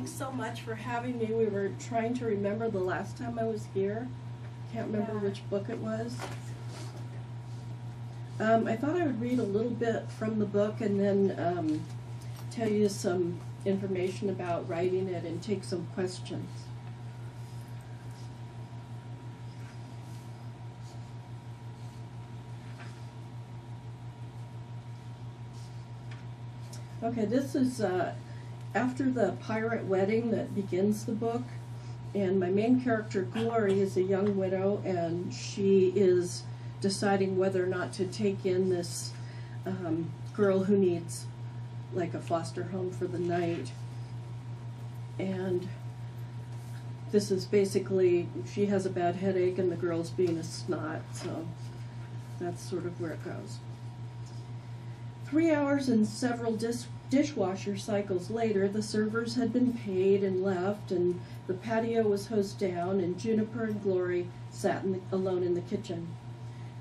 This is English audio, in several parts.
thanks so much for having me. We were trying to remember the last time I was here. Can't remember which book it was. I thought I would read a little bit from the book and then tell you some information about writing it and take some questions. Okay, this is after the pirate wedding that begins the book, and my main character, Glory, is a young widow, and she is deciding whether or not to take in this girl who needs like a foster home for the night. And this is basically, she has a bad headache and the girl's being a snot, so that's sort of where it goes. 3 hours and several dishwasher cycles later, the servers had been paid and left, and the patio was hosed down, and Juniper and Glory sat alone in the kitchen.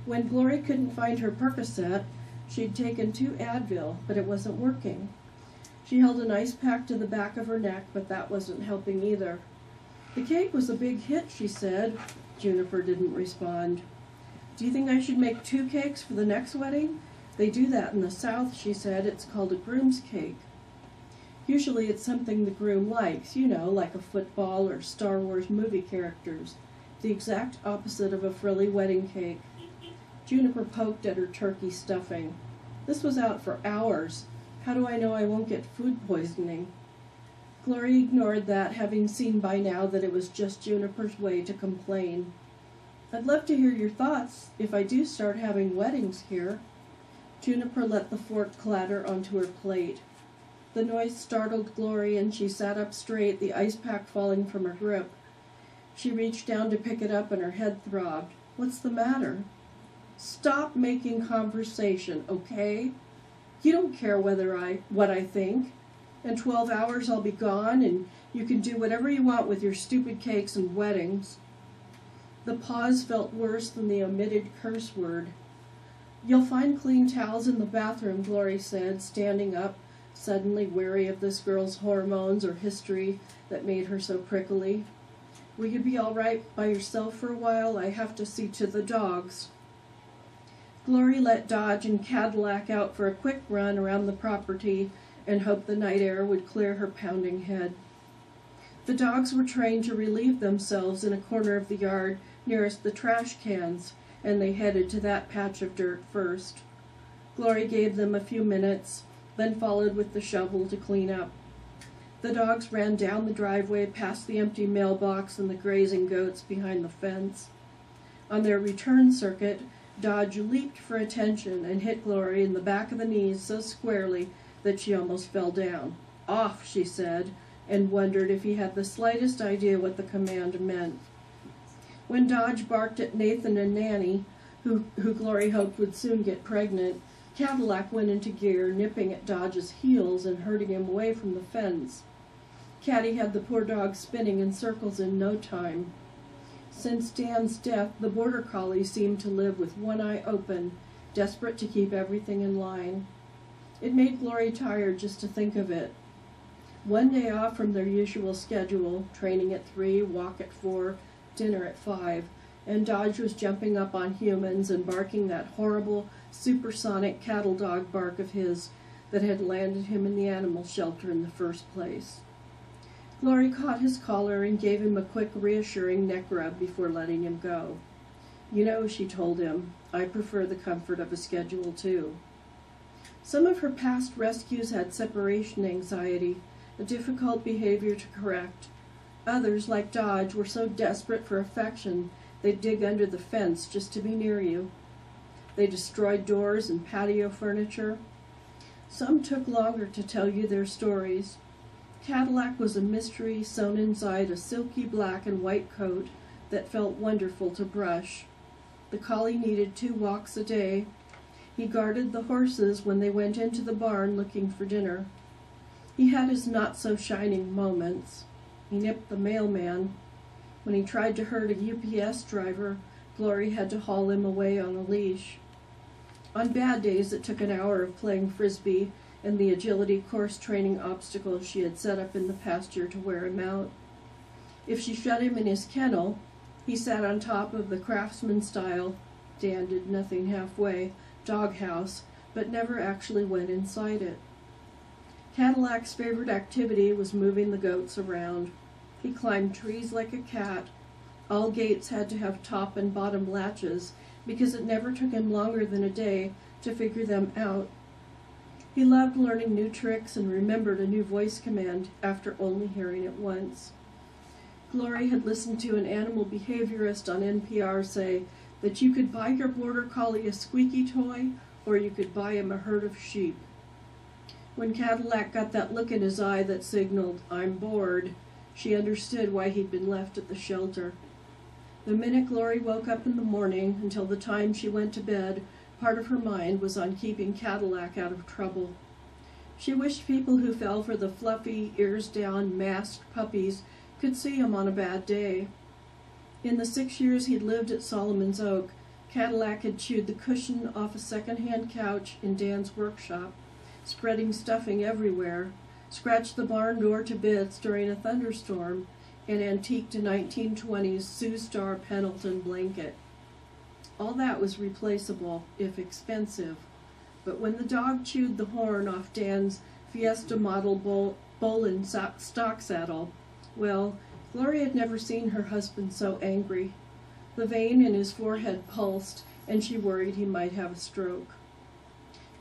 When Glory couldn't find her Percocet, she'd taken 2 Advil, but it wasn't working. She held an ice pack to the back of her neck, but that wasn't helping either. "The cake was a big hit," she said. Juniper didn't respond. "Do you think I should make 2 cakes for the next wedding? They do that in the South," she said. "It's called a groom's cake. Usually it's something the groom likes, you know, like a football or Star Wars movie characters. The exact opposite of a frilly wedding cake." Juniper poked at her turkey stuffing. "This was out for hours. How do I know I won't get food poisoning?" Glory ignored that, having seen by now that it was just Juniper's way to complain. "I'd love to hear your thoughts if I do start having weddings here." Juniper let the fork clatter onto her plate. The noise startled Glory, and she sat up straight, the ice pack falling from her grip. She reached down to pick it up, and her head throbbed. "What's the matter?" "Stop making conversation, okay? You don't care what I think. In 12 hours I'll be gone, and you can do whatever you want with your stupid cakes and weddings." The pause felt worse than the omitted curse word. "You'll find clean towels in the bathroom," Glory said, standing up, suddenly wary of this girl's hormones or history that made her so prickly. "Will you be all right by yourself for a while? I have to see to the dogs." Glory let Dodge and Cadillac out for a quick run around the property and hoped the night air would clear her pounding head. The dogs were trained to relieve themselves in a corner of the yard nearest the trash cans, and they headed to that patch of dirt first. Glory gave them a few minutes, then followed with the shovel to clean up. The dogs ran down the driveway past the empty mailbox and the grazing goats behind the fence. On their return circuit, Dodge leaped for attention and hit Glory in the back of the knees so squarely that she almost fell down. "Off," she said, and wondered if he had the slightest idea what the command meant. When Dodge barked at Nathan and Nanny, who Glory hoped would soon get pregnant, Cadillac went into gear, nipping at Dodge's heels and herding him away from the fence. Caddy had the poor dog spinning in circles in no time. Since Dan's death, the border collie seemed to live with one eye open, desperate to keep everything in line. It made Glory tired just to think of it. One day off from their usual schedule, training at 3, walk at 4, dinner at 5, and Dodge was jumping up on humans and barking that horrible, supersonic cattle dog bark of his that had landed him in the animal shelter in the first place. Glory caught his collar and gave him a quick, reassuring neck rub before letting him go. "You know," she told him, "I prefer the comfort of a schedule, too." Some of her past rescues had separation anxiety, a difficult behavior to correct. Others, like Dodge, were so desperate for affection they'd dig under the fence just to be near you. They destroyed doors and patio furniture. Some took longer to tell you their stories. Cadillac was a mystery sewn inside a silky black and white coat that felt wonderful to brush. The collie needed 2 walks a day. He guarded the horses when they went into the barn looking for dinner. He had his not-so-shining moments. He nipped the mailman. When he tried to hurt a UPS driver, Glory had to haul him away on a leash. On bad days, it took an hour of playing frisbee and the agility course training obstacles she had set up in the pasture to wear him out. If she shut him in his kennel, he sat on top of the craftsman-style, Dan did nothing halfway, doghouse, but never actually went inside it. Cadillac's favorite activity was moving the goats around. He climbed trees like a cat. All gates had to have top and bottom latches because it never took him longer than a day to figure them out. He loved learning new tricks and remembered a new voice command after only hearing it once. Glory had listened to an animal behaviorist on NPR say that you could buy your border collie a squeaky toy or you could buy him a herd of sheep. When Cadillac got that look in his eye that signaled, "I'm bored," she understood why he'd been left at the shelter. The minute Glory woke up in the morning until the time she went to bed, part of her mind was on keeping Cadillac out of trouble. She wished people who fell for the fluffy, ears-down, masked puppies could see him on a bad day. In the 6 years he'd lived at Solomon's Oak, Cadillac had chewed the cushion off a second-hand couch in Dan's workshop, spreading stuffing everywhere, scratched the barn door to bits during a thunderstorm, and antiqued a 1920s Sioux Star Pendleton blanket. All that was replaceable, if expensive, but when the dog chewed the horn off Dan's Fiesta model Bolin stock saddle, well, Glory had never seen her husband so angry. The vein in his forehead pulsed, and she worried he might have a stroke.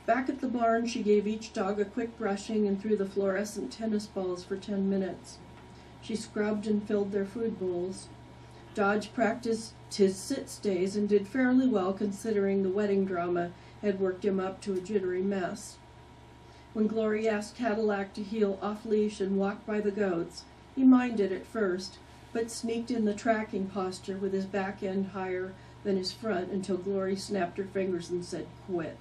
Back at the barn, she gave each dog a quick brushing and threw the fluorescent tennis balls for 10 minutes. She scrubbed and filled their food bowls. Dodge practiced his sit-stays and did fairly well considering the wedding drama had worked him up to a jittery mess. When Glory asked Cadillac to heel off-leash and walk by the goats, he minded at first, but sneaked in the tracking posture with his back end higher than his front until Glory snapped her fingers and said, "Quit."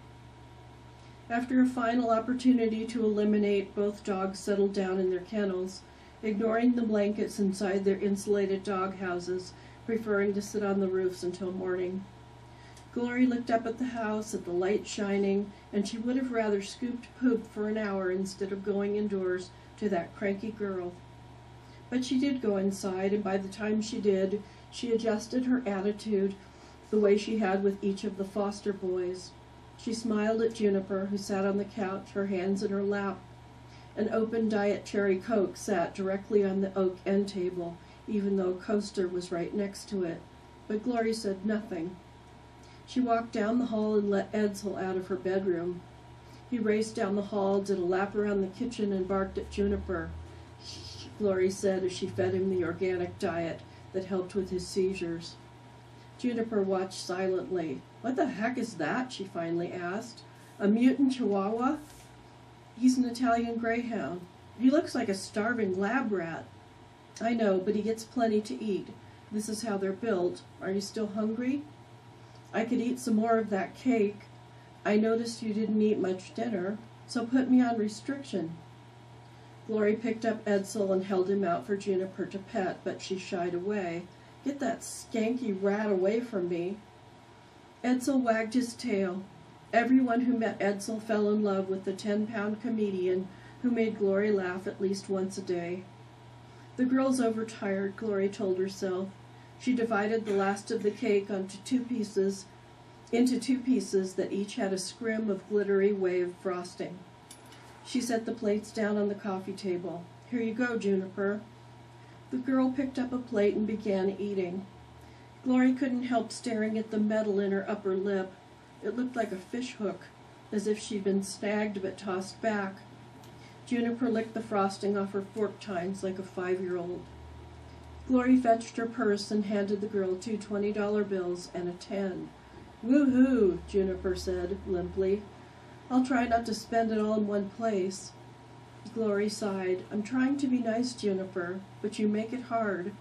After a final opportunity to eliminate, both dogs settled down in their kennels, ignoring the blankets inside their insulated dog houses, preferring to sit on the roofs until morning. Glory looked up at the house, at the light shining, and she would have rather scooped poop for an hour instead of going indoors to that cranky girl. But she did go inside, and by the time she did, she adjusted her attitude the way she had with each of the foster boys. She smiled at Juniper, who sat on the couch, her hands in her lap. An open Diet Cherry Coke sat directly on the oak end table, even though a coaster was right next to it. But Glory said nothing. She walked down the hall and let Edsel out of her bedroom. He raced down the hall, did a lap around the kitchen, and barked at Juniper. Glory said as she fed him the organic diet that helped with his seizures. Juniper watched silently. "What the heck is that?" she finally asked. "A mutant chihuahua?" "He's an Italian greyhound. He looks like a starving lab rat." "I know, but he gets plenty to eat. This is how they're built. Are you still hungry?" "I could eat some more of that cake. I noticed you didn't eat much dinner, so put me on restriction." Glory picked up Edsel and held him out for Juniper to pet, but she shied away. "Get that skanky rat away from me." Edsel wagged his tail. Everyone who met Edsel fell in love with the 10-pound comedian who made Glory laugh at least once a day. The girl's overtired, Glory told herself. She divided the last of the cake into two pieces that each had a scrim of glittery wave frosting. She set the plates down on the coffee table. "Here you go, Juniper." The girl picked up a plate and began eating. Glory couldn't help staring at the metal in her upper lip. It looked like a fish hook, as if she'd been snagged but tossed back. Juniper licked the frosting off her fork tines like a 5-year-old. Glory fetched her purse and handed the girl 2 $20 bills and a 10. "Woo-hoo," Juniper said limply. "I'll try not to spend it all in one place." Glory sighed. "I'm trying to be nice, Juniper, but you make it hard.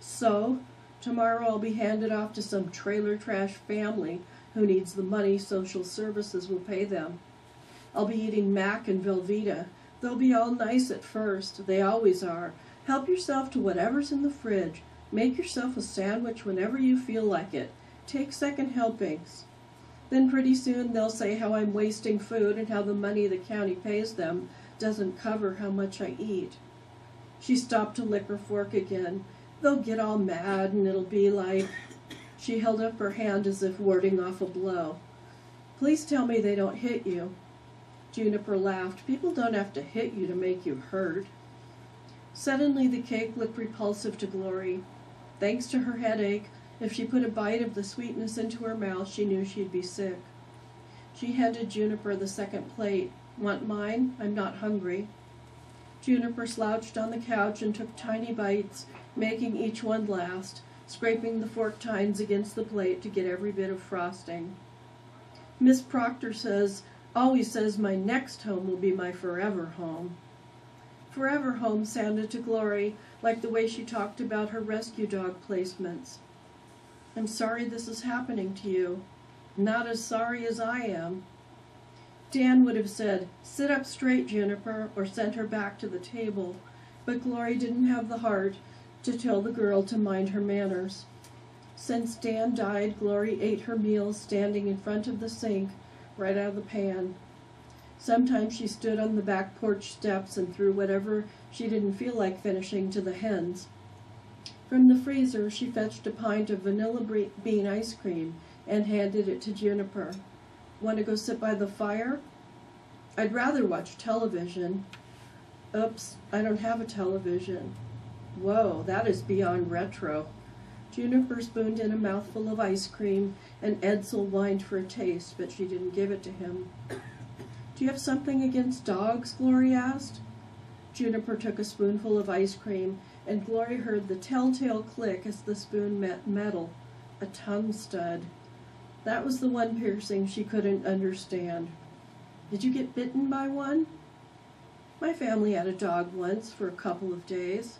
So, tomorrow I'll be handed off to some trailer trash family who needs the money social services will pay them. I'll be eating mac and Velveeta. They'll be all nice at first. They always are. Help yourself to whatever's in the fridge. Make yourself a sandwich whenever you feel like it. Take second helpings." Then pretty soon they'll say how I'm wasting food and how the money the county pays them doesn't cover how much I eat. She stopped to lick her fork again. They'll get all mad and it'll be like... She held up her hand as if warding off a blow. Please tell me they don't hit you. Juniper laughed. People don't have to hit you to make you hurt. Suddenly the cake looked repulsive to Glory. Thanks to her headache, if she put a bite of the sweetness into her mouth, she knew she'd be sick. She handed Juniper the second plate. Want mine? I'm not hungry. Juniper slouched on the couch and took tiny bites, making each one last, scraping the fork tines against the plate to get every bit of frosting. Miss Proctor always says my next home will be my forever home. Forever home sounded to Glory like the way she talked about her rescue dog placements. I'm sorry this is happening to you. Not as sorry as I am. Dan would have said, sit up straight, Juniper, or sent her back to the table, but Glory didn't have the heart to tell the girl to mind her manners. Since Dan died, Glory ate her meals standing in front of the sink, right out of the pan. Sometimes she stood on the back porch steps and threw whatever she didn't feel like finishing to the hens. From the freezer, she fetched a pint of vanilla bean ice cream and handed it to Juniper. Want to go sit by the fire? I'd rather watch television. Oops, I don't have a television. Whoa, that is beyond retro. Juniper spooned in a mouthful of ice cream, and Edsel whined for a taste, but she didn't give it to him. Do you have something against dogs? Glory asked. Juniper took a spoonful of ice cream, and Glory heard the telltale click as the spoon met metal, a tongue stud. That was the one piercing she couldn't understand. Did you get bitten by one? My family had a dog once for a couple of days.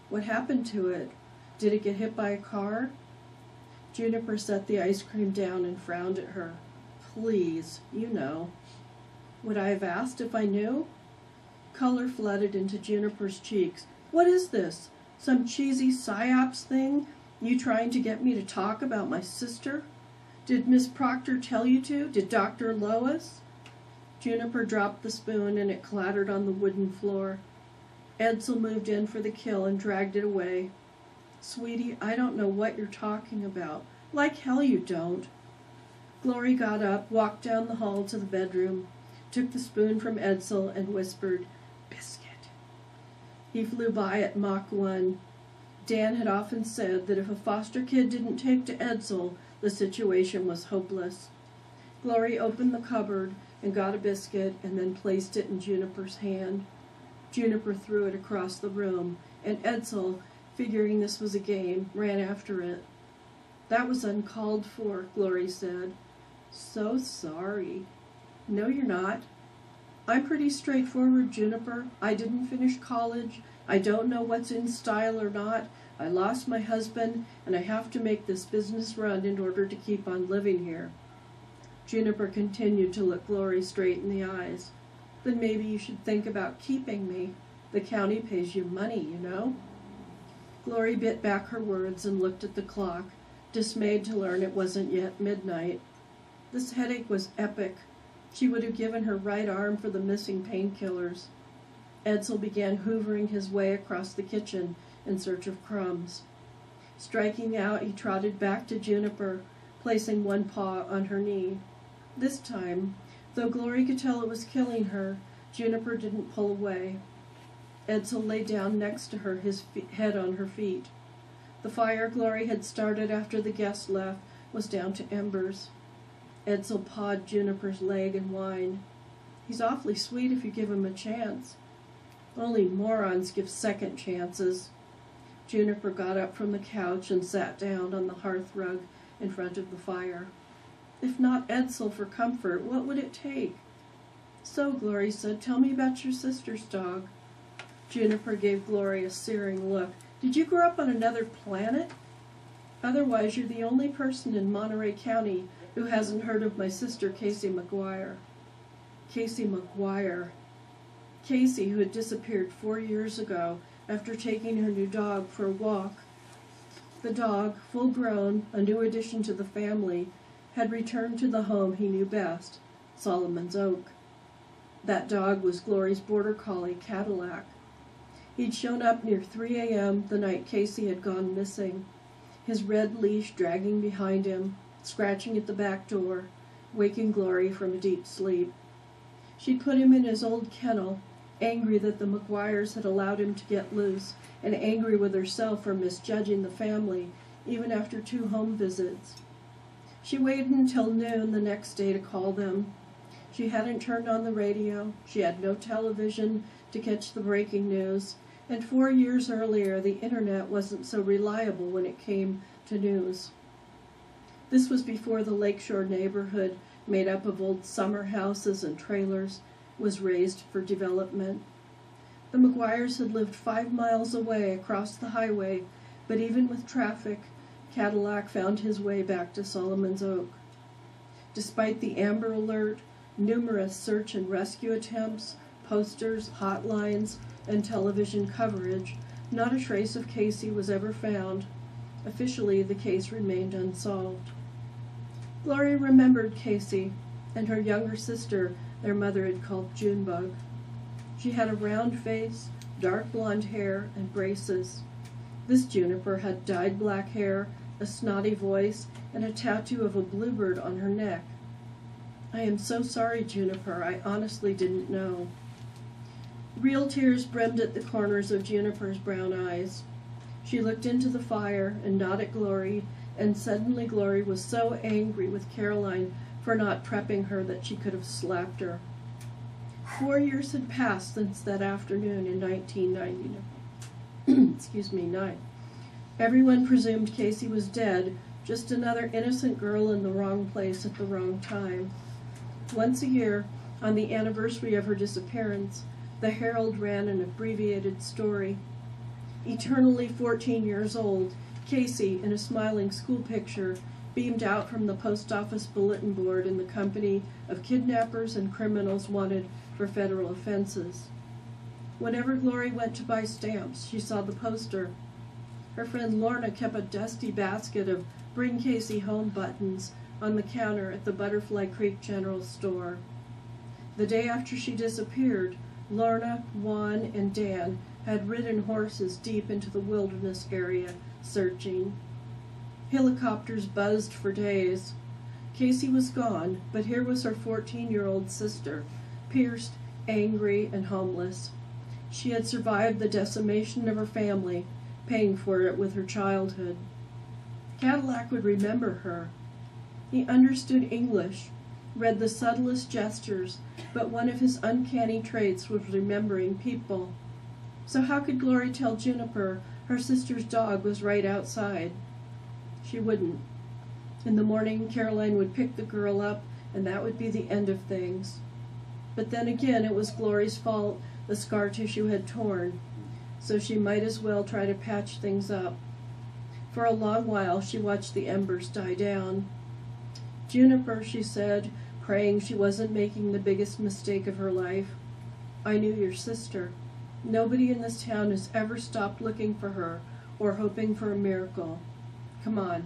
What happened to it? Did it get hit by a car? Juniper set the ice cream down and frowned at her. Please, you know. Would I have asked if I knew? Color flooded into Juniper's cheeks. What is this? Some cheesy psyops thing? You trying to get me to talk about my sister? Did Miss Proctor tell you to? Did Dr. Lois? Juniper dropped the spoon and it clattered on the wooden floor. Edsel moved in for the kill and dragged it away. Sweetie, I don't know what you're talking about. Like hell you don't. Glory got up, walked down the hall to the bedroom, took the spoon from Edsel and whispered, Biscuit. He flew by at Mach 1. Dan had often said that if a foster kid didn't take to Edsel, the situation was hopeless. Glory opened the cupboard and got a biscuit and then placed it in Juniper's hand. Juniper threw it across the room, and Edsel, figuring this was a game, ran after it. That was uncalled for, Glory said. So sorry. No, you're not. I'm pretty straightforward, Juniper. I didn't finish college. I don't know what's in style or not. I lost my husband, and I have to make this business run in order to keep on living here. Juniper continued to look Glory straight in the eyes. Then maybe you should think about keeping me. The county pays you money, you know. Glory bit back her words and looked at the clock, dismayed to learn it wasn't yet midnight. This headache was epic. She would have given her right arm for the missing painkillers. Edsel began hoovering his way across the kitchen in search of crumbs. Striking out, he trotted back to Juniper, placing one paw on her knee. This time, though Glory could tell it was killing her, Juniper didn't pull away. Edsel lay down next to her, his head on her feet. The fire Glory had started after the guest left was down to embers. Edsel pawed Juniper's leg and whined. He's awfully sweet if you give him a chance. Only morons give second chances. Juniper got up from the couch and sat down on the hearth rug in front of the fire. If not Edsel for comfort, what would it take? So, Glory said, tell me about your sister's dog. Juniper gave Glory a searing look. Did you grow up on another planet? Otherwise, you're the only person in Monterey County who hasn't heard of my sister, Casey McGuire. Casey McGuire. Casey, who had disappeared 4 years ago after taking her new dog for a walk. The dog, full grown, a new addition to the family, had returned to the home he knew best, Solomon's Oak. That dog was Glory's border collie, Cadillac. He'd shown up near 3 a.m. the night Casey had gone missing, his red leash dragging behind him, scratching at the back door, waking Glory from a deep sleep. She'd put him in his old kennel, angry that the McGuires had allowed him to get loose, and angry with herself for misjudging the family, even after 2 home visits. She waited until noon the next day to call them. She hadn't turned on the radio, she had no television to catch the breaking news, and 4 years earlier the internet wasn't so reliable when it came to news. This was before the lakeshore neighborhood, made up of old summer houses and trailers, was raised for development. The McGuires had lived 5 miles away across the highway, but even with traffic, Cadillac found his way back to Solomon's Oak. Despite the Amber Alert, numerous search and rescue attempts, posters, hotlines, and television coverage, not a trace of Casey was ever found. Officially, the case remained unsolved. Glory remembered Casey and her younger sister their mother had called Junebug. She had a round face, dark blonde hair, and braces. This Juniper had dyed black hair, a snotty voice, and a tattoo of a bluebird on her neck. "I am so sorry, Juniper. I honestly didn't know." Real tears brimmed at the corners of Juniper's brown eyes. She looked into the fire and not at Glory, and suddenly Glory was so angry with Caroline for not prepping her that she could have slapped her. 4 years had passed since that afternoon in 1999. Everyone presumed Casey was dead, just another innocent girl in the wrong place at the wrong time. Once a year, on the anniversary of her disappearance, the Herald ran an abbreviated story. Eternally 14 years old, Casey, in a smiling school picture, beamed out from the post office bulletin board in the company of kidnappers and criminals wanted for federal offenses. Whenever Glory went to buy stamps, she saw the poster. Her friend Lorna kept a dusty basket of Bring Casey Home buttons on the counter at the Butterfly Creek General Store. The day after she disappeared, Lorna, Juan, and Dan had ridden horses deep into the wilderness area, searching. Helicopters buzzed for days. Casey was gone, but here was her 14-year-old sister, pierced, angry, and homeless. She had survived the decimation of her family, paying for it with her childhood. Cadillac would remember her. He understood English, read the subtlest gestures, but one of his uncanny traits was remembering people. So how could Glory tell Juniper her sister's dog was right outside? She wouldn't. In the morning, Caroline would pick the girl up, and that would be the end of things. But then again, it was Glory's fault the scar tissue had torn, so she might as well try to patch things up. For a long while, she watched the embers die down. "Juniper," she said, praying she wasn't making the biggest mistake of her life, "I knew your sister. Nobody in this town has ever stopped looking for her or hoping for a miracle. Come on.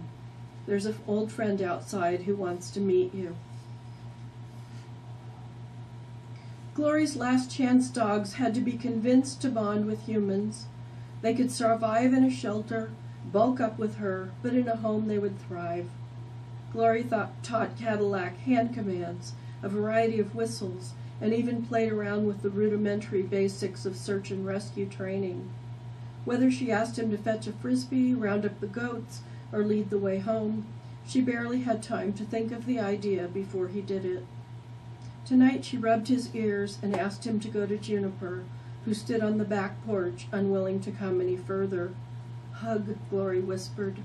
There's an old friend outside who wants to meet you." Glory's last chance dogs had to be convinced to bond with humans. They could survive in a shelter, bulk up with her, but in a home they would thrive. Glory taught Cadillac hand commands, a variety of whistles, and even played around with the rudimentary basics of search and rescue training. Whether she asked him to fetch a frisbee, round up the goats, or lead the way home, she barely had time to think of the idea before he did it. Tonight she rubbed his ears and asked him to go to Juniper, who stood on the back porch, unwilling to come any further. "Hug," Glory whispered.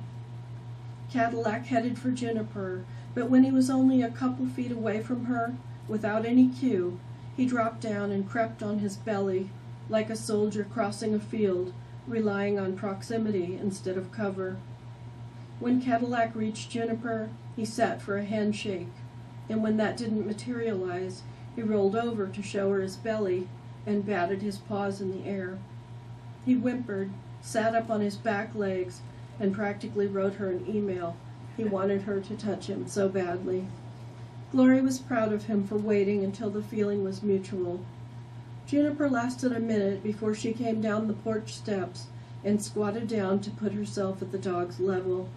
Cadillac headed for Juniper, but when he was only a couple feet away from her, without any cue, he dropped down and crept on his belly, like a soldier crossing a field, relying on proximity instead of cover. When Cadillac reached Juniper, he sat for a handshake, and when that didn't materialize, he rolled over to show her his belly and batted his paws in the air. He whimpered, sat up on his back legs, and practically wrote her an email, He wanted her to touch him so badly. Glory was proud of him for waiting until the feeling was mutual. Juniper lasted a minute before she came down the porch steps and squatted down to put herself at the dog's level.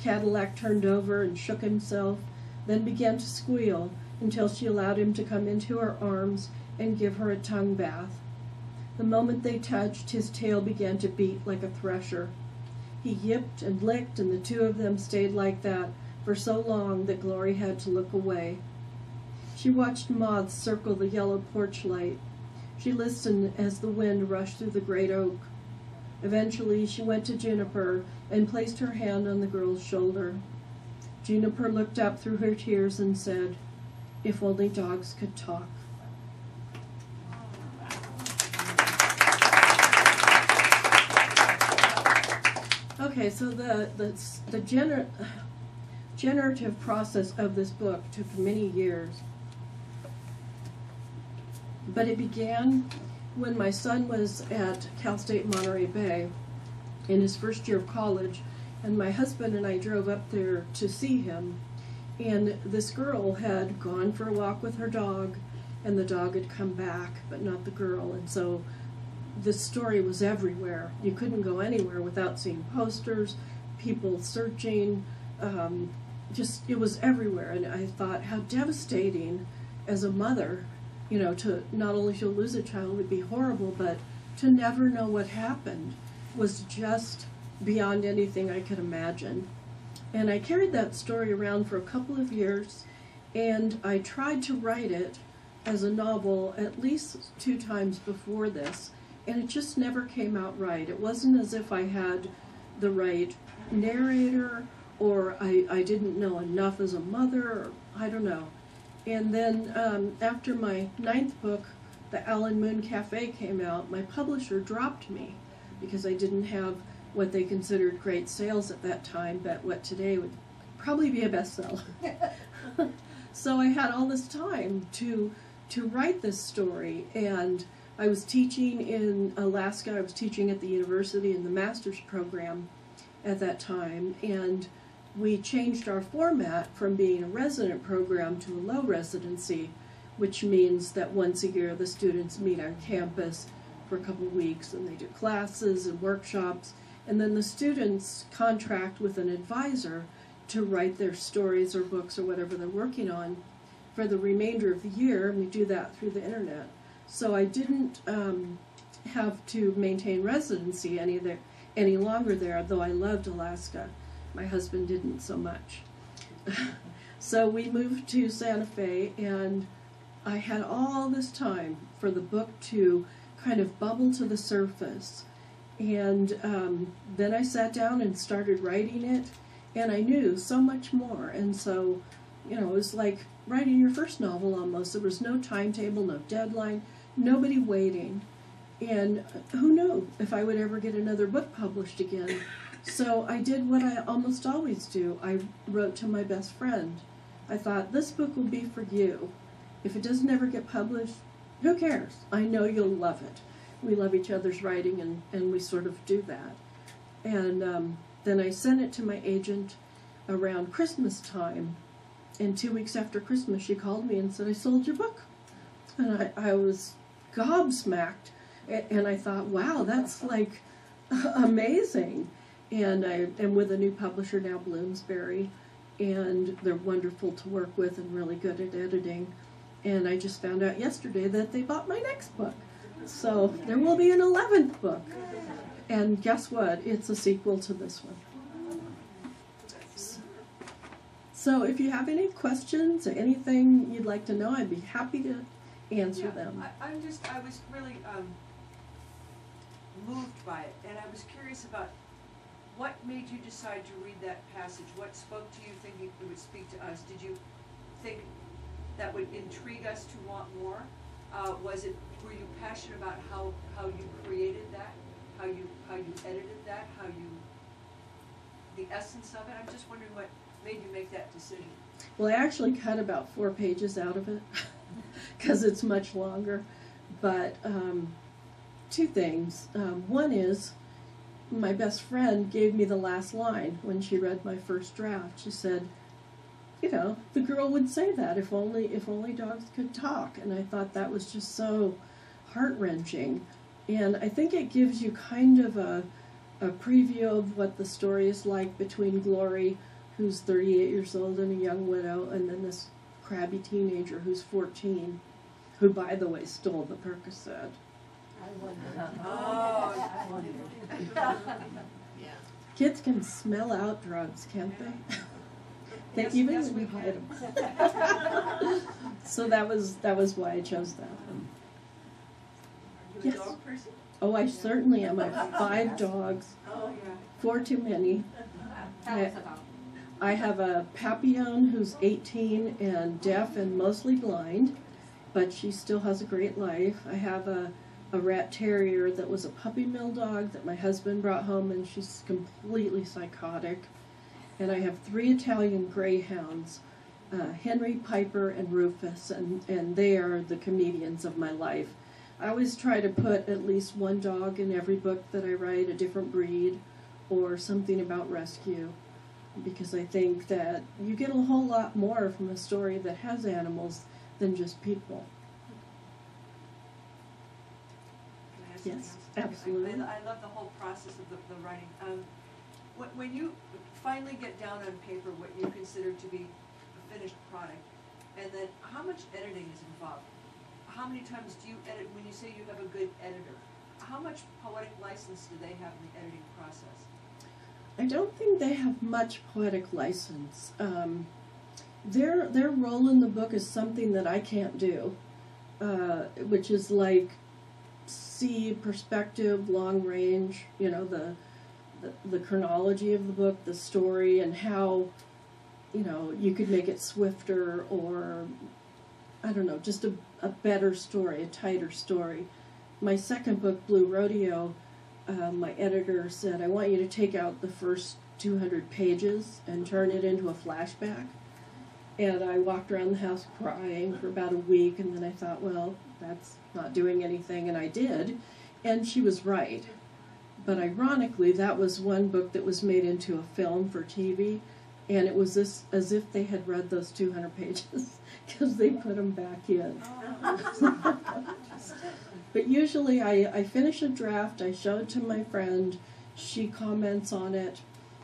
Cadillac turned over and shook himself, then began to squeal until she allowed him to come into her arms and give her a tongue bath. The moment they touched, his tail began to beat like a thresher. He yipped and licked, and the two of them stayed like that for so long that Glory had to look away. She watched moths circle the yellow porch light. She listened as the wind rushed through the great oak. Eventually, she went to Juniper and placed her hand on the girl's shoulder. Juniper looked up through her tears and said, "If only dogs could talk." Okay, so the generative process of this book took many years. But it began when my son was at Cal State Monterey Bay in his first year of college, and my husband and I drove up there to see him. And this girl had gone for a walk with her dog, and the dog had come back, but not the girl. And so this story was everywhere. You couldn't go anywhere without seeing posters, people searching. It was everywhere. And I thought, how devastating as a mother, to not only to lose a child would be horrible, but to never know what happened was just beyond anything I could imagine. And I carried that story around for a couple of years, and I tried to write it as a novel at least 2 times before this, and it just never came out right. It wasn't as if I had the right narrator, or I didn't know enough as a mother, or I don't know. And then after my 9th book, The Alan Moon Cafe, came out, my publisher dropped me because I didn't have what they considered great sales at that time, but what today would probably be a bestseller. So I had all this time to write this story, and I was teaching in Alaska. I was teaching at the university in the master's program at that time, and we changed our format from being a resident program to a low residency, which means that once a year the students meet on campus for a couple of weeks, and they do classes and workshops, and then the students contract with an advisor to write their stories or books or whatever they're working on for the remainder of the year, and we do that through the internet. So I didn't have to maintain residency any longer there, though I loved Alaska. My husband didn't so much. So we moved to Santa Fe, and I had all this time for the book to kind of bubble to the surface. And then I sat down and started writing it, and I knew so much more. And so, it was like writing your first novel almost. There was no timetable, no deadline, nobody waiting. And who knew if I would ever get another book published again. So I did what I almost always do. I wrote to my best friend. I thought, this book will be for you. If it doesn't ever get published, who cares? I know you'll love it. We love each other's writing, and we sort of do that. And then I sent it to my agent around Christmas time. And 2 weeks after Christmas, she called me and said, I sold your book. And I was gobsmacked. And I thought, wow, that's like amazing. And I am with a new publisher now, Bloomsbury, and they're wonderful to work with and really good at editing. And I just found out yesterday that they bought my next book. So there will be an 11th book. And guess what? It's a sequel to this one. So if you have any questions or anything you'd like to know, I'd be happy to answer them. I was really moved by it, and I was curious about what made you decide to read that passage? What spoke to you thinking it would speak to us? Did you think that would intrigue us to want more? Were you passionate about how you created that, how you edited that, the essence of it? I'm just wondering what made you make that decision. Well, I actually cut about 4 pages out of it because it's much longer. But 2 things. One is, my best friend gave me the last line when she read my first draft. She said, you know, the girl would say that if only dogs could talk. And I thought that was just so heart-wrenching. And I think it gives you kind of a preview of what the story is like between Glory, who's 38 years old and a young widow, and then this crabby teenager who's 14, who, by the way, stole the Percocet. Yeah. Kids can smell out drugs, can't they? They Yes, even yes, we hide can. them. So that was why I chose that. Are you a Yes. dog person? Oh, I certainly am. I have 5 dogs, Oh, yeah. 4 too many. Tell us about I have a Papillon who's 18 and deaf and mostly blind, but she still has a great life. I have a rat terrier that was a puppy mill dog that my husband brought home, and she's completely psychotic. And I have 3 Italian greyhounds, Henry, Piper, and Rufus, and they are the comedians of my life. I always try to put at least one dog in every book that I write, a different breed, or something about rescue, because I think that you get a whole lot more from a story that has animals than just people. Can I ask Yes, something else? absolutely. I love the whole process of the writing. When you finally get down on paper what you consider to be a finished product, and then how much editing is involved? How many times do you edit? When you say you have a good editor, how much poetic license do they have in the editing process? I don't think they have much poetic license. Their role in the book is something that I can't do, which is like see perspective, long range, you know, the chronology of the book, the story, and how, you know, you could make it swifter or, I don't know, just a better story, a tighter story. My second book, Blue Rodeo, my editor said, I want you to take out the first 200 pages and turn it into a flashback. And I walked around the house crying for about a week, and then I thought, well, that's not doing anything, and I did. And she was right. But ironically, that was one book that was made into a film for TV, and it was as if they had read those 200 pages, because they put them back in. But usually I finish a draft, I show it to my friend, she comments on it,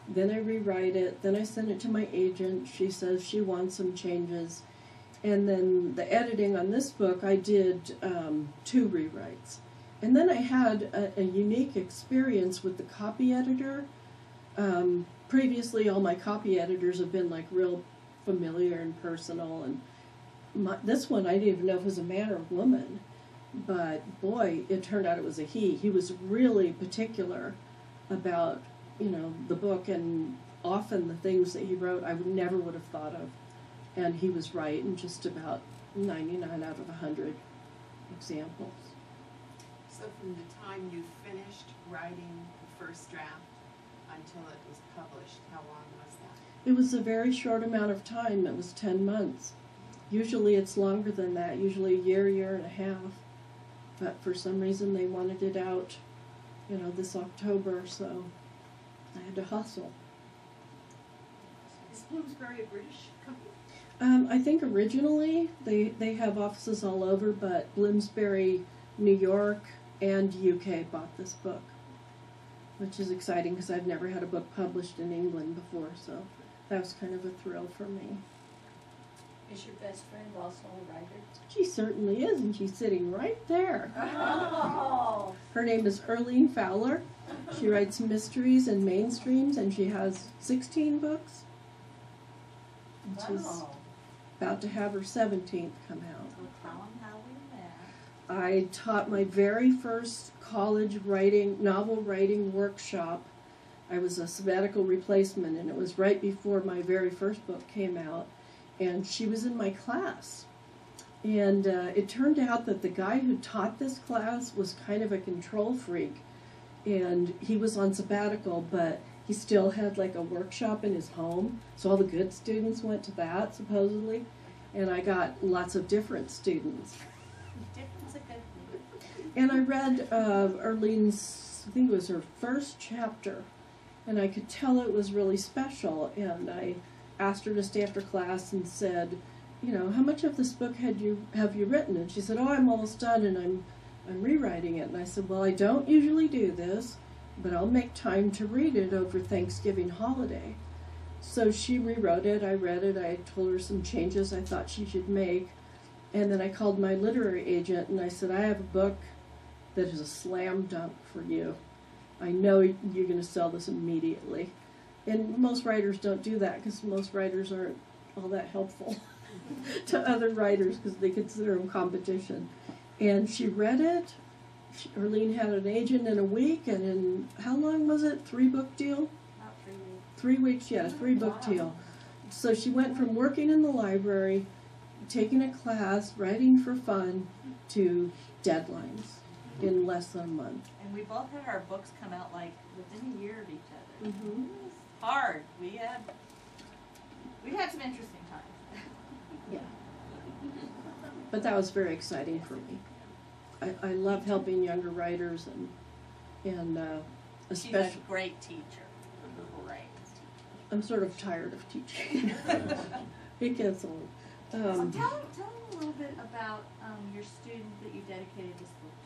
then I rewrite it, then I send it to my agent, she says she wants some changes, and then the editing on this book, I did 2 rewrites. And then I had a unique experience with the copy editor. Previously, all my copy editors have been like real familiar and personal, and this one I didn't even know if it was a man or a woman. But boy, it turned out it was a he. He was really particular about, you know, the book, and often the things that he wrote I never would have thought of. And he was right in just about 99 out of 100 examples. So from the time you finished writing the first draft until it was published, how long was that? It was a very short amount of time. It was 10 months. Usually it's longer than that, usually a year and a half. But for some reason they wanted it out, you know, this October, so I had to hustle. Is Bloomsbury a British company? I think originally they have offices all over, but Bloomsbury, New York, and UK bought this book, which is exciting because I've never had a book published in England before, so that was kind of a thrill for me. Is your best friend also a writer? She certainly is, and she's sitting right there. Oh! Her name is Erlene Fowler. She writes mysteries and mainstreams, and she has 16 books. And she's Wow. about to have her 17th come out. Well, tell 'em how we met. I taught my very first college novel writing workshop. I was a sabbatical replacement, and it was right before my very first book came out. And she was in my class. And it turned out that the guy who taught this class was kind of a control freak. And he was on sabbatical, but he still had like a workshop in his home. So all the good students went to that, supposedly. And I got lots of different students. Difference a good thing. And I read Erlene's I think it was her first chapter, and I could tell it was really special. And I asked her to stay after class and said, you know, how much of this book have you written? And she said, oh, I'm almost done, and I'm rewriting it. And I said, well, I don't usually do this, but I'll make time to read it over Thanksgiving holiday. So she rewrote it, I read it, I told her some changes I thought she should make, and then I called my literary agent and I said, I have a book that is a slam dunk for you. I know you're going to sell this immediately. And most writers don't do that because most writers aren't all that helpful to other writers because they consider them competition. And she read it. Arlene had an agent in a week, and in, how long was it? 3-book deal? About 3 weeks. 3 weeks, yeah, 3-book deal. So she went from working in the library, taking a class, writing for fun, to deadlines in less than a month. And we both had our books come out like within a year of each other. Mm-hmm. It was hard. We had some interesting times. Yeah. But that was very exciting for me. I love helping younger writers and She's a especially. great teacher. Great. I'm sort of tired of teaching. It gets old. So tell them a little bit about your student that you dedicated this book to.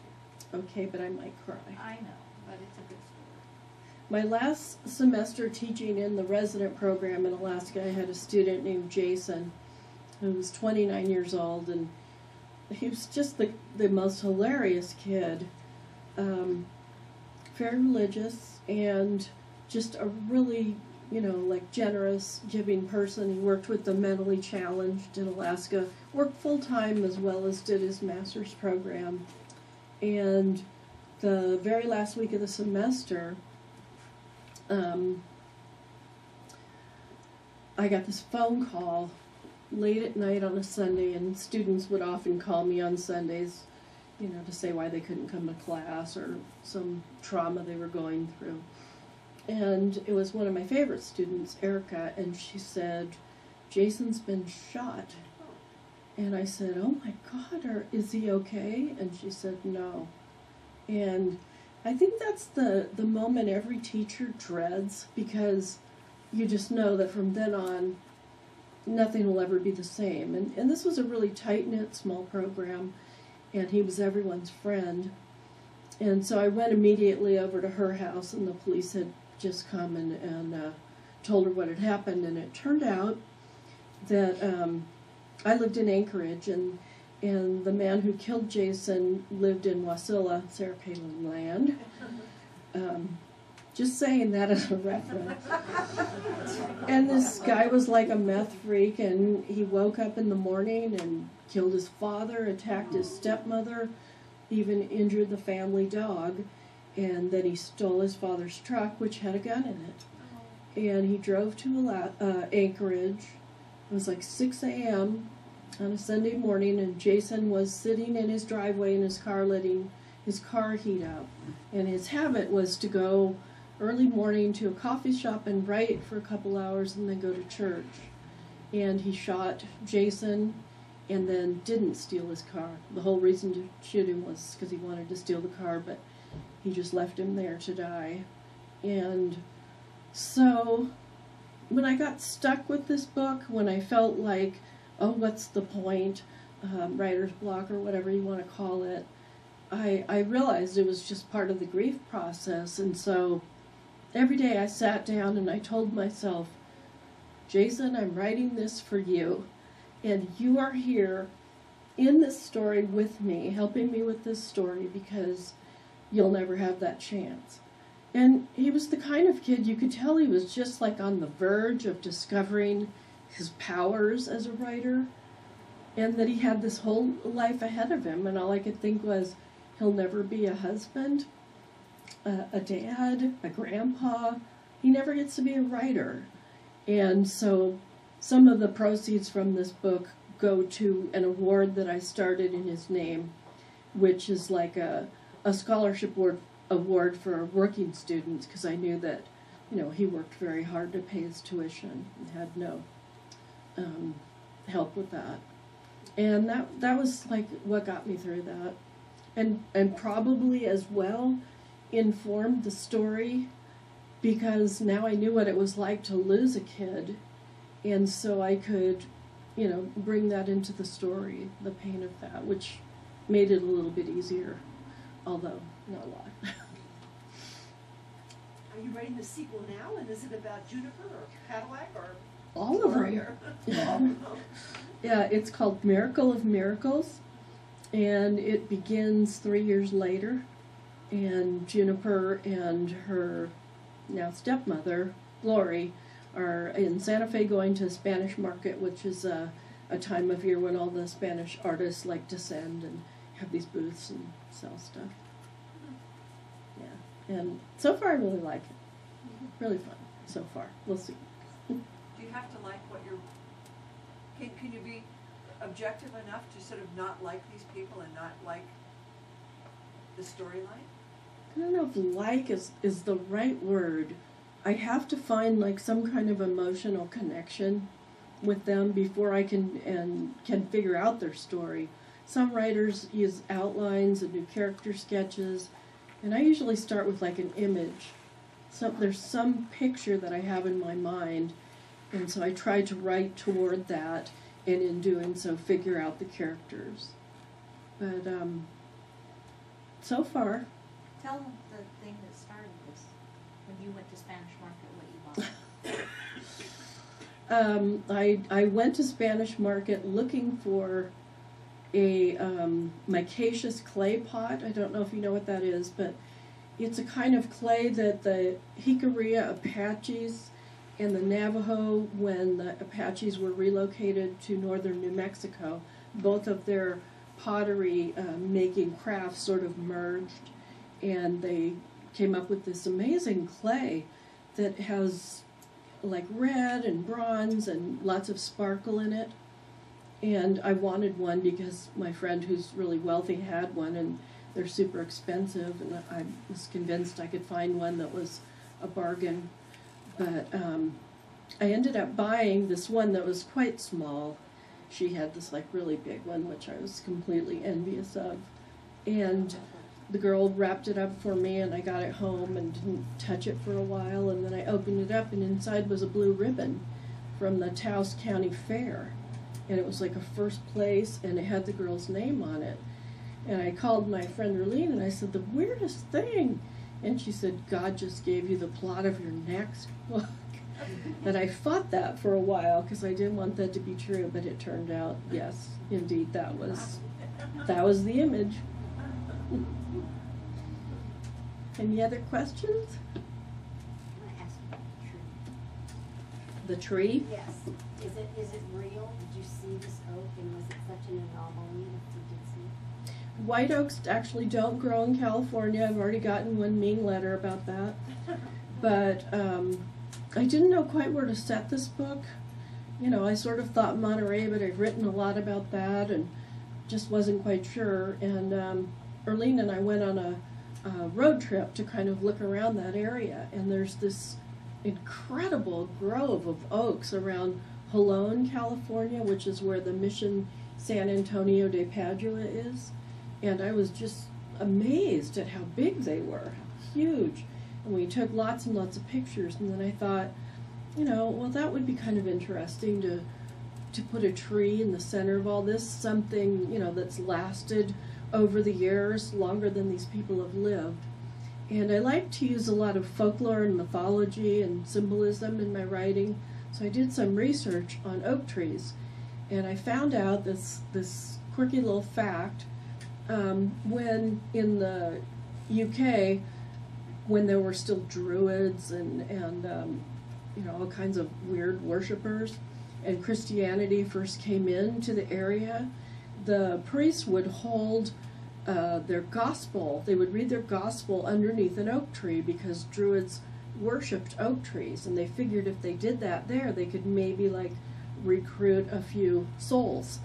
Okay, but I might cry. I know, but it's a good story. My last semester teaching in the resident program in Alaska, I had a student named Jason who was 29 years old, and he was just the most hilarious kid. Very religious and just a really, like generous, giving person. He worked with the mentally challenged in Alaska, worked full-time as well as did his master's program. And the very last week of the semester, I got this phone call late at night on a Sunday, and students would often call me on Sundays, to say why they couldn't come to class or some trauma they were going through. And it was one of my favorite students, Erica, and she said, Jason's been shot. And I said, oh my God, is he okay? And she said, no. And I think that's the moment every teacher dreads, because you just know that from then on, nothing will ever be the same. And this was a really tight-knit, small program, and he was everyone's friend. And so I went immediately over to her house, and the police had just come and told her what had happened. And it turned out that I lived in Anchorage, and the man who killed Jason lived in Wasilla, Sarah Palin land. Just saying that as a reference. And this guy was like a meth freak, and he woke up in the morning and killed his father, attacked his stepmother, even injured the family dog, and then he stole his father's truck, which had a gun in it. And he drove to Anchorage. It was like 6 a.m. on a Sunday morning, and Jason was sitting in his driveway in his car letting his car heat up. And his habit was to go early morning to a coffee shop and write for a couple hours and then go to church. And he shot Jason and then didn't steal his car. The whole reason to shoot him was because he wanted to steal the car, but he just left him there to die. And so when I got stuck with this book, when I felt like, oh, what's the point, writer's block or whatever you want to call it, I realized it was just part of the grief process. And so every day I sat down and I told myself, Jason, I'm writing this for you, and you are here in this story with me, helping me with this story, because you'll never have that chance. And he was the kind of kid, you could tell he was just like on the verge of discovering his powers as a writer, and that he had this whole life ahead of him, and all I could think was, he'll never be a husband, a dad, a grandpa. He never gets to be a writer. And so some of the proceeds from this book go to an award that I started in his name, which is like a scholarship award for working students, because I knew that, he worked very hard to pay his tuition and had no help with that. And that was like what got me through that. And probably as well informed the story because now I knew what it was like to lose a kid, and so I could, bring that into the story, the pain of that, which made it a little bit easier, although not a lot. Are you writing the sequel now, and is it about Juniper or Cadillac or All of them. Warrior? Yeah, it's called Miracle of Miracles, and it begins 3 years later, and Juniper and her now stepmother, Glory, are in Santa Fe going to Spanish Market, which is a time of year when all the Spanish artists like to send and have these booths and sell stuff. Yeah, and so far I really like it. Really fun so far. We'll see. Do you have to like what you're... Can you be objective enough to sort of not like these people and not like the storyline? I don't know if like is the right word. I have to find like some kind of emotional connection with them before I can figure out their story. Some writers use outlines and do character sketches, and I usually start with like an image. So there's some picture that I have in my mind, and so I try to write toward that, and in doing so figure out the characters. But so far, Tell them the thing that started this, when you went to Spanish Market, what you bought. I went to Spanish Market looking for a micaceous clay pot. I don't know if you know what that is, but it's a kind of clay that the Jicarilla Apaches and the Navajo, when the Apaches were relocated to northern New Mexico, both of their pottery making crafts sort of merged, and they came up with this amazing clay that has like red and bronze and lots of sparkle in it. And I wanted one because my friend who's really wealthy had one, and they're super expensive, and I was convinced I could find one that was a bargain. But I ended up buying this one that was quite small. She had this like really big one, which I was completely envious of. And the girl wrapped it up for me, and I got it home and didn't touch it for a while, and then I opened it up, and inside was a blue ribbon from the Taos County Fair. And it was like a first place, and it had the girl's name on it. And I called my friend Erlene, and I said, the weirdest thing. And she said, God just gave you the plot of your next book. And I fought that for a while, because I didn't want that to be true, but it turned out, yes, indeed, that was the image. Any other questions? I want to ask you about the tree. The tree? Yes. Is it real? Did you see this oak, and was it such an anomaly that you did see it? White oaks actually don't grow in California. I've already gotten one mean letter about that. But I didn't know quite where to set this book. I sort of thought Monterey, but I've written a lot about that and just wasn't quite sure. And Erlene and I went on a road trip to kind of look around that area, and there's this incredible grove of oaks around Jolon, California, which is where the Mission San Antonio de Padua is. And I was just amazed at how big they were, how huge. And we took lots and lots of pictures, and then I thought, well, that would be kind of interesting to put a tree in the center of all this, something, that's lasted over the years, longer than these people have lived. And I like to use a lot of folklore and mythology and symbolism in my writing, so I did some research on oak trees. And I found out this quirky little fact. When in the UK, when there were still druids and all kinds of weird worshippers, and Christianity first came into the area, the priests would hold their gospel. They would read their gospel underneath an oak tree, because druids worshipped oak trees, and they figured if they did that there, they could maybe recruit a few souls.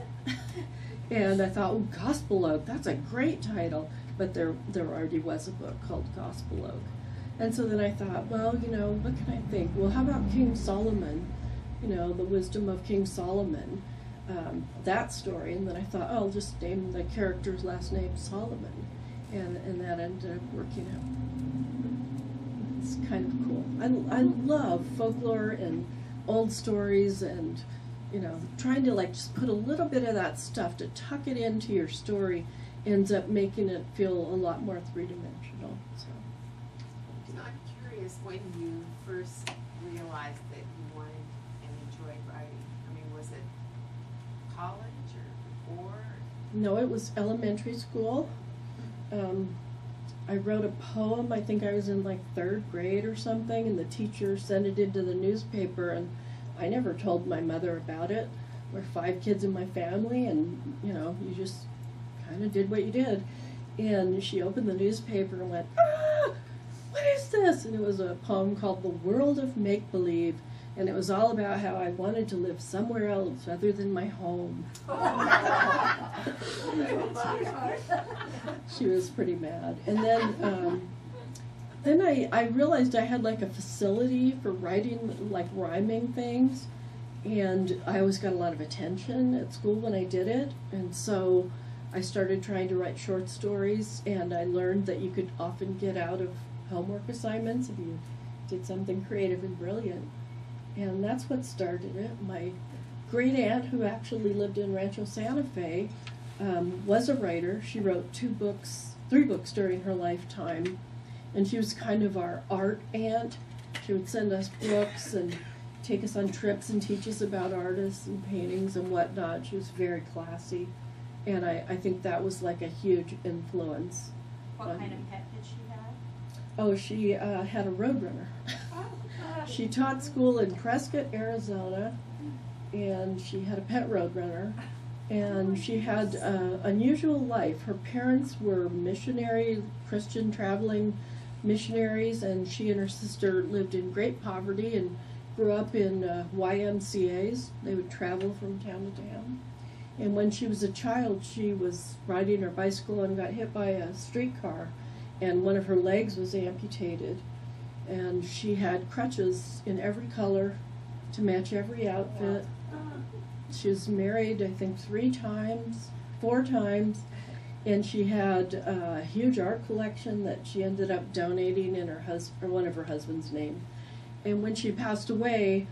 And I thought, oh, Gospel Oak, that's a great title. But there already was a book called Gospel Oak. And so then I thought, well, what can I think? Well, how about King Solomon? The wisdom of King Solomon, that story. And then I thought, oh, I'll just name the character's last name Solomon. and that ended up working out. It's kind of cool. I love folklore and old stories, and trying to like just put a little bit of that stuff to tuck it into your story ends up making it feel a lot more three-dimensional. So I'm curious when you first realized that you wanted and enjoyed writing. I mean, was it college or before? no, it was elementary school. I wrote a poem. I think I was in like 3rd grade or something, and the teacher sent it into the newspaper, and I never told my mother about it. We're 5 kids in my family, and you just kind of did what you did. And she opened the newspaper and went, "Ah, what is this?" And it was a poem called "The World of Make-Believe," and it was all about how I wanted to live somewhere else other than my home. She was pretty mad. And then I realized I had like a facility for writing, like rhyming things, and I always got a lot of attention at school when I did it, and so I started trying to write short stories, and I learned that you could often get out of homework assignments if you did something creative and brilliant. And that's what started it. My great aunt, who actually lived in Rancho Santa Fe, was a writer. She wrote 3 books during her lifetime, and she was kind of our art aunt. She would send us books and take us on trips and teach us about artists and paintings and whatnot. She was very classy, and I think that was like a huge influence. What kind of pet did she have? Oh, she had a roadrunner. She taught school in Prescott, Arizona, and she had a pet roadrunner, and she had an unusual life. Her parents were missionary, Christian traveling missionaries, and she and her sister lived in great poverty and grew up in YMCAs. They would travel from town to town. And when she was a child, she was riding her bicycle and got hit by a streetcar, and one of her legs was amputated. And she had crutches in every color to match every outfit. She was married, I think, 4 times, and she had a huge art collection that she ended up donating in one of her husband's name. And when she passed away,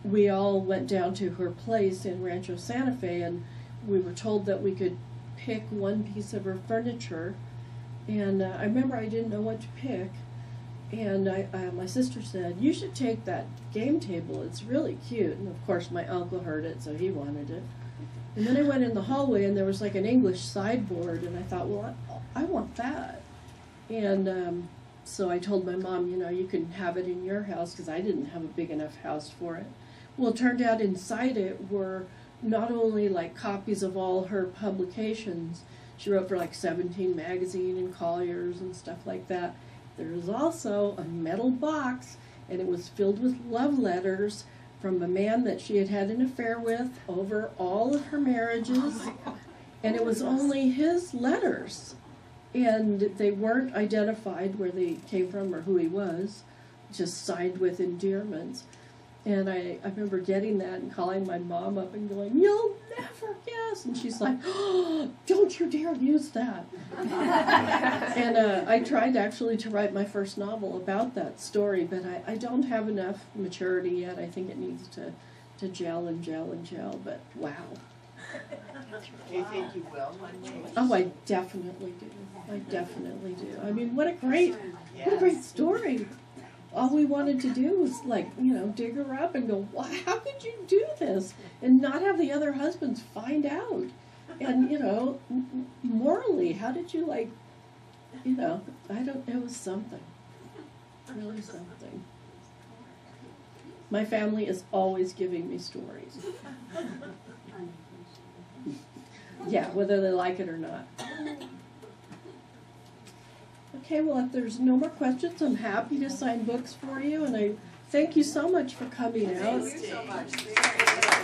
we all went down to her place in Rancho Santa Fe, and we were told that we could pick one piece of her furniture. And I remember I didn't know what to pick. And my sister said, "You should take that game table. It's really cute." And of course my uncle heard it, so he wanted it. And then I went in the hallway, and there was like an English sideboard, and I thought, well, I want that. And so I told my mom, you can have it in your house, because I didn't have a big enough house for it. Well, it turned out inside it were not only like copies of all her publications. She wrote for like 17 Magazine and Collier's and stuff like that. There was also a metal box, and it was filled with love letters from a man that she had had an affair with over all of her marriages. And it was only his letters, and they weren't identified where they came from or who he was, just signed with endearments. And I remember getting that and calling my mom up and going, "You'll never guess." And she's like, "Oh, don't you dare use that." And I tried actually to write my first novel about that story, but I don't have enough maturity yet. I think it needs to gel and gel and gel, but wow. Do you think you will one day? Oh, I definitely do. I definitely do. I mean, what a great story. All we wanted to do was, like, dig her up and go, "Why? How could you do this?" And not have the other husbands find out. And, morally, how did you, it was something. Really something. My family is always giving me stories. Yeah, whether they like it or not. Okay, well, if there's no more questions, I'm happy to sign books for you, and I thank you so much for coming out. Thank you so much.